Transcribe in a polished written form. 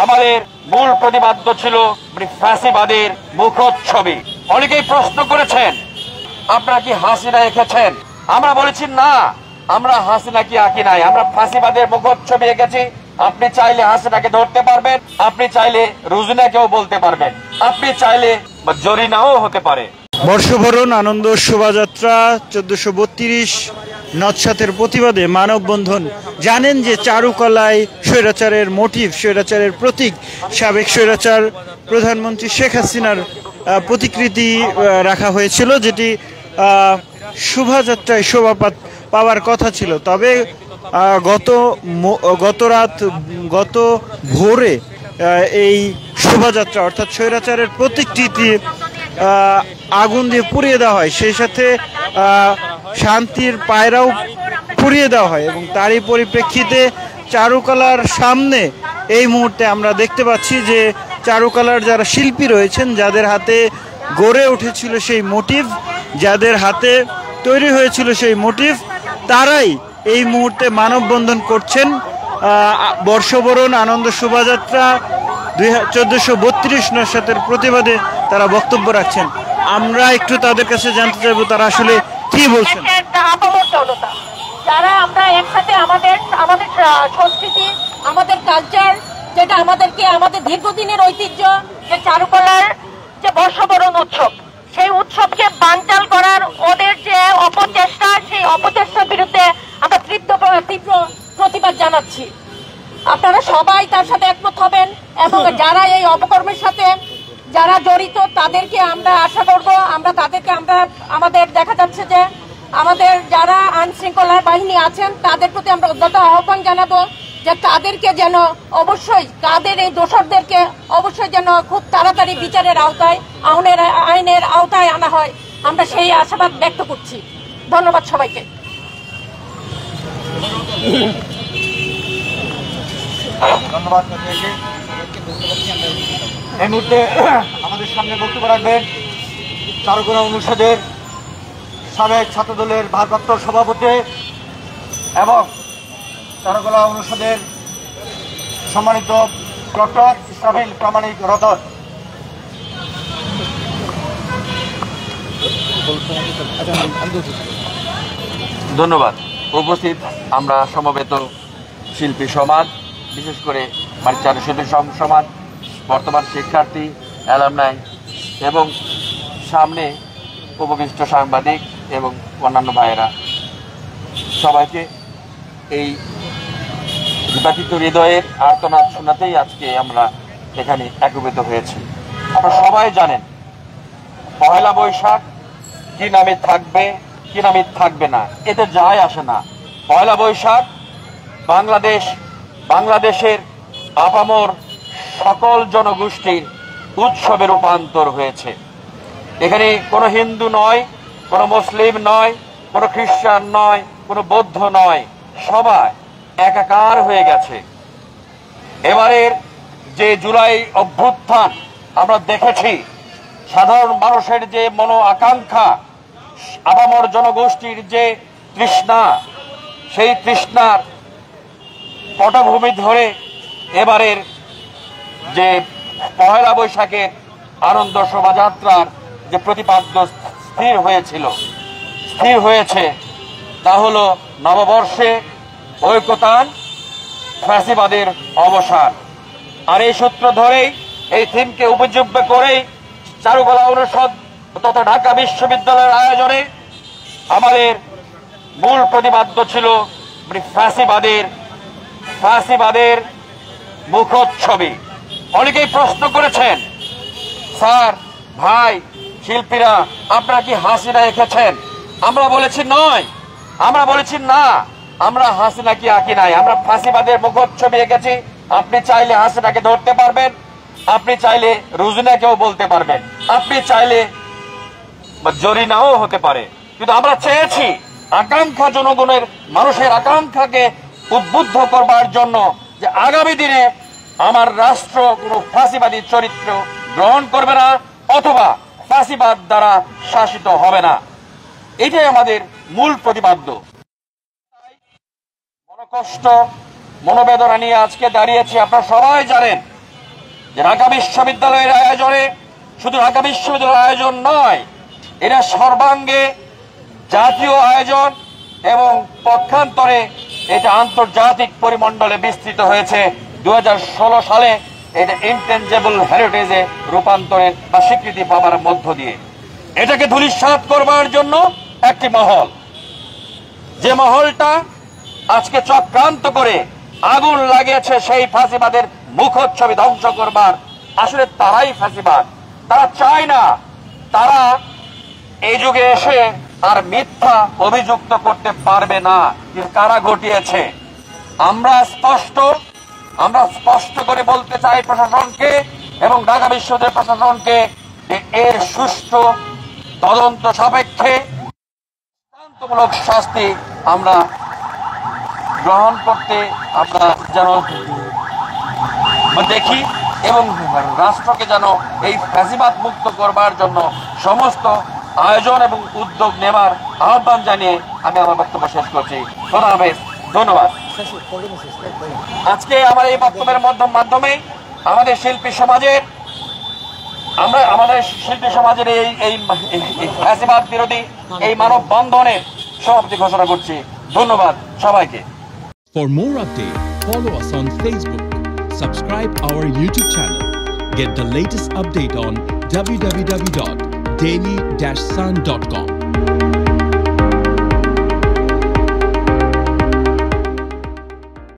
আমাদের মূল প্রতিপাদ্য ছিল ফ্যাসিবাদের মুখচ্ছবি। অনেকেই প্রশ্ন করেছেন আপনারা কি হাসিনা এঁকেছেন? আমরা বলেছি না, আমরা হাসিনাকে আঁকি নাই, আমরা ফ্যাসিবাদের মুখচ্ছবি এঁকেছি। আপনি চাইলে হাসিনাকে ধরতে পারবেন, আপনি চাইলে রুজিনাকেও বলতে পারবেন, আপনি চাইলে জরিনাও হতে পারে। বর্ষবরণ আনন্দ শোভাযাত্রা 1432 নৎসাতের প্রতিবাদে মানববন্ধন। জানেন যে চারুকলায় স্বৈরাচারের মোটিভ, স্বৈরাচারের প্রতীক, সাবেক স্বৈরাচার প্রধানমন্ত্রী শেখ হাসিনার প্রতিকৃতি রাখা হয়েছিল, যেটি শোভাযাত্রায় শোভা পাওয়ার কথা ছিল। তবে গত ভোরে এই শোভাযাত্রা অর্থাৎ স্বৈরাচারের প্রতিকৃতি আগুন দিয়ে পুড়িয়ে দেওয়া হয়, সেই সাথে শান্তির পায়রাও পুড়িয়ে দেওয়া হয়। এবং তারই পরিপ্রেক্ষিতে চারুকলার সামনে এই মুহূর্তে আমরা দেখতে পাচ্ছি যে চারুকলার যারা শিল্পী রয়েছেন, যাদের হাতে গড়ে উঠেছিল সেই মোটিভ, যাদের হাতে তৈরি হয়েছিল সেই মোটিভ, তারাই এই মুহূর্তে মানববন্ধন করছেন। বর্ষবরণ আনন্দ শোভাযাত্রা 1432 নৎসাতের প্রতিবাদে তারা বক্তব্য রাখছেন। আমরা একটু তাদের কাছে জানতে চাইবো তারা আসলে কি বলছেন। যারা আমরা একসাথে আমাদের সংস্কৃতি, আমাদের কালচার, যেটা আমাদের দীর্ঘদিনের ঐতিহ্য, যে চারুকলার যে বর্ষবরণ উৎসব, সেই উৎসবকে বানচাল করার ওদের যে অপচেষ্টা, সেই অপচেষ্টার বিরুদ্ধে আমরা তীব্র প্রতিবাদ জানাচ্ছি। আপনারা সবাই তার সাথে একমত হবেন এবং যারা এই অপকর্মের সাথে যারা জড়িত তাদেরকে আমরা আশা করব, আমাদের দেখা যাচ্ছে যে আমাদের যারা আইনশৃঙ্খলা বাহিনী আছেন তাদের প্রতি আমরা উদ্যত আহ্বান জানাবো যে তাদেরকে যেন অবশ্যই, তাদের এই দোষরদেরকে অবশ্যই যেন খুব তাড়াতাড়ি বিচারের আওতায়, আইনের আওতায় আনা হয়। আমরা সেই আশাবাদ ব্যক্ত করছি। ধন্যবাদ সবাইকে। ধন্যবাদ। এই মুহূর্তে আমাদের সামনে বক্তব্য রাখবেন চারুকলা অনুষদের সাবেক ছাত্রদলের ভারপ্রাপ্ত সভাপতি এবং চারুকলা অনুষদের সম্মানিত ডক্টর ইসরাফিল প্রামাণিক রতন। ধন্যবাদ। উপস্থিত আমরা সমবেত শিল্পী সমাজ, বিশেষ করে চারুশিল্পী সমাজ, বর্তমান শিক্ষার্থী, অ্যালামনাই এবং সামনে উপবিষ্ট সাংবাদিক এবং অন্যান্য ভাইয়েরা, সবাইকে এই ব্যথিত হৃদয়ের আর্তনাদ শোনাতেই আজকে আমরা এখানে একত্রিত হয়েছি। আপনারা সবাই জানেন পহেলা বৈশাখ কি নামে থাকবে, কি নামে থাকবে না, এতে যায় আসে না। পহেলা বৈশাখ বাংলাদেশের আপামর সকল জনগোষ্ঠীর উৎসবে রূপান্তর হয়েছে। এখানে কোনো হিন্দু নয়, কোনো মুসলিম নয়, কোনো খ্রিস্টান নয়, কোনো বৌদ্ধ নয়, সবাই একাকার হয়ে গেছে। এবারের যে জুলাই অভ্যুত্থান আমরা দেখেছি, সাধারণ মানুষের যে মনো আকাঙ্ক্ষা, আপামর জনগোষ্ঠীর যে তৃষ্ণা, সেই তৃষ্ণার পটভূমি ধরে এবারের যে পহেলা বৈশাখের আনন্দ শোভাযাত্রার যে প্রতিপাদ্য স্থির হয়েছে তা হলো নববর্ষে ঐকতান, ফ্যাসিবাদের অবসান। আর এই সূত্র ধরেই, এই থিমকে উপযোগ্য করেই চারুকলা অনুষদ তথা ঢাকা বিশ্ববিদ্যালয়ের আয়োজনে আমাদের মূল প্রতিপাদ্য ছিল ফ্যাসিবাদের মুখচ্ছবি। অনেকেই প্রশ্ন করেছেন, স্যার, ভাই, শিল্পীরা, আপনারা কি হাসিনা এঁকেছেন? আমরা বলেছি নয়, আমরা বলেছি না, আমরা হাসিনাকে আঁকি নাই, আমরা ফ্যাসিবাদের মুখচ্ছবি এঁকেছি। আপনি চাইলে হাসিনাকে ধরতে পারবেন, আপনি চাইলে রুজিনাকেও বলতে পারবেন, আপনি চাইলে জরিনাও হতে পারে। কিন্তু আমরা চেয়েছি আকাঙ্ক্ষা, জনগণের মানুষের আকাঙ্ক্ষাকে উদ্বুদ্ধ করবার জন্য যে আগামী দিনে আমার রাষ্ট্র কোনো ফাঁসিবাদী চরিত্র গ্রহণ করবে না অথবা ফাঁসিবাদ দ্বারা শাসিত হবে না। এটাই আমাদের মূল প্রতিপাদ্য। মনোকষ্ট, মনোবেদনা নিয়ে আজকে দাঁড়িয়েছি। আপনারা সবাই জানেন যে ঢাকা বিশ্ববিদ্যালয়ের আয়োজনে শুধু ঢাকা বিশ্ববিদ্যালয়ের আয়োজন নয়, এটা সর্বাঙ্গে জাতীয় আয়োজন এবং পক্ষান্তরে এটা আন্তর্জাতিক পরিমণ্ডলে বিস্তৃত হয়েছে 2016 সালে। এটা ইনটেনজেবল হেরিটেজে রূপান্তরের বা স্বীকৃতি পাওয়ার মধ্য দিয়ে এটাকে ধূলিসাৎ করবার জন্য একটি মহল, যে মহলটা আজকে চক্রান্ত করে আগুন লাগিয়েছে সেই ফাঁসিবাদের মুখচ্ছবি ধ্বংস করবার। আসলে তারাই ফাঁসিবাদ, তারা চায় না, তারা এই যুগে এসে আর মিথ্যা অভিযুক্ত করতে পারবে না যে কারা ঘটিয়েছে। আমরা স্পষ্ট করে বলতে চাই প্রশাসনকে এবং ঢাকা বিশ্ববিদ্যালয় প্রশাসনকে যে এর সুষ্ঠু তদন্ত সাপেক্ষে দৃষ্টান্তমূলক শাস্তি আমরা গ্রহণ করতে আমরা যেন দেখি এবং রাষ্ট্রকে যেন এই ফ্যাসিবাদ মুক্ত করবার জন্য সমস্ত আয়োজন এবং উদ্যোগ নেবার আহ্বান জানিয়ে আমি আমার বক্তব্য শেষ করছি। খোদা হাফেজ, ধন্যবাদ। আজকে আমার এই বক্তব্যের মাধ্যমে আমাদের শিল্পী সমাজের এই ফ্যাসিবাদ বিরোধী এই মানব বন্ধনের সমাপ্তি ঘোষণা করছি। ধন্যবাদ সবাইকে। For more updates, follow us on Facebook, subscribe our YouTube channel, get the latest update on www.daily-sun.com.